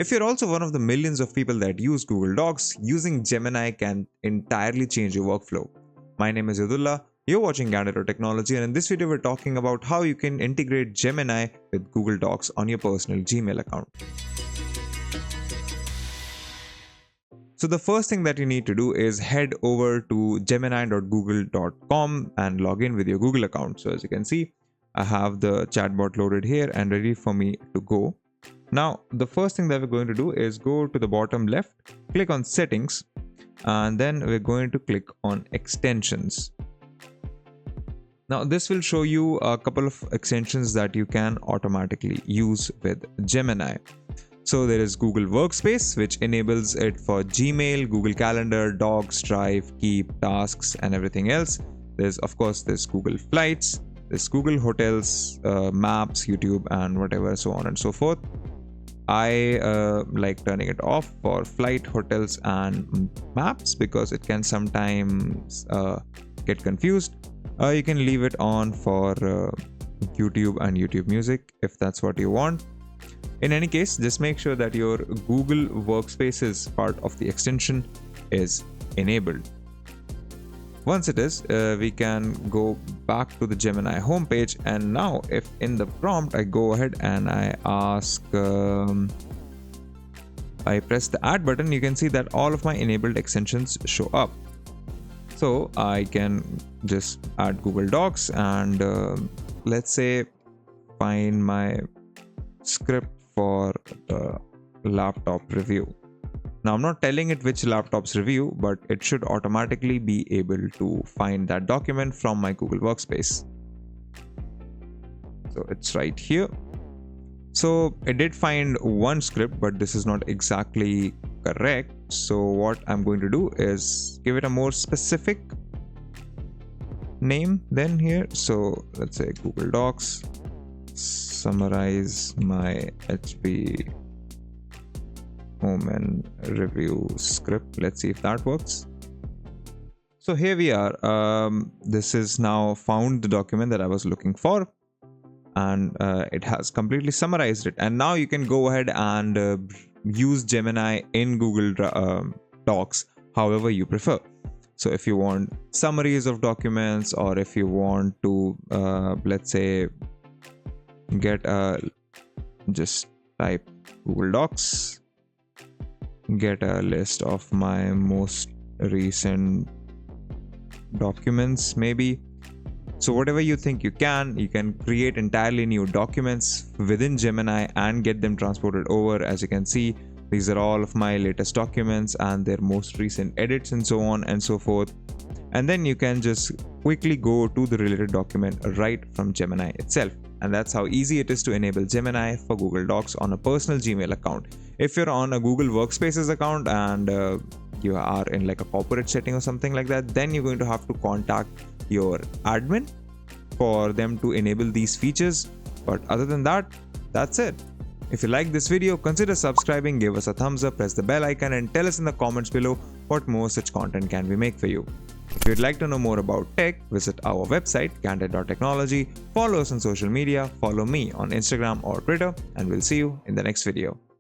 If you're also one of the millions of people that use Google Docs, using Gemini can entirely change your workflow. My name is Yadullah, you're watching Candid.Technology, and in this video we're talking about how you can integrate Gemini with Google Docs on your personal Gmail account. So the first thing that you need to do is head over to gemini.google.com and log in with your Google account. So as you can see, I have the chatbot loaded here and ready for me to go. Now, the first thing that we're going to do is go to the bottom left, click on settings, and then we're going to click on extensions. Now, this will show you a couple of extensions that you can automatically use with Gemini. So there is Google Workspace, which enables it for Gmail, Google Calendar, Docs, Drive, Keep, Tasks, and everything else. There's, of course, there's Google Flights, there's Google Hotels, Maps, YouTube, and whatever, so on and so forth. I like turning it off for flight, hotels, and maps because it can sometimes get confused. You can leave it on for YouTube and YouTube Music if that's what you want. In any case, just make sure that your Google Workspaces part of the extension is enabled. Once it is, we can go back to the Gemini homepage, and now if in the prompt I go ahead and I ask, I press the add button, you can see that all of my enabled extensions show up. So I can just add Google Docs and let's say find my script for the laptop review. Now, I'm not telling it which laptop's review, but it should automatically be able to find that document from my Google Workspace. So it's right here. So it did find one script, but this is not exactly correct. So what I'm going to do is give it a more specific name than here. So let's say Google Docs, summarize my HP home and review script. Let's see if that works. So here we are. This is now found the document that I was looking for, and it has completely summarized it. And now you can go ahead and use Gemini in Google Docs however you prefer. So if you want summaries of documents, or if you want to let's say get just type Google Docs, get a list of my most recent documents maybe. So whatever you think you can create entirely new documents within Gemini and get them transported over. As you can see, these are all of my latest documents and their most recent edits and so on and so forth. And then you can just quickly go to the related document right from Gemini itself. And that's how easy it is to enable Gemini for Google Docs on a personal Gmail account. If you're on a Google Workspaces account and you are in like a corporate setting or something like that, then you're going to have to contact your admin for them to enable these features. But other than that, that's it. If you like this video, consider subscribing, give us a thumbs up, press the bell icon, and tell us in the comments below what more such content can we make for you. If you'd like to know more about tech, visit our website, Candid.Technology, follow us on social media, follow me on Instagram or Twitter, and we'll see you in the next video.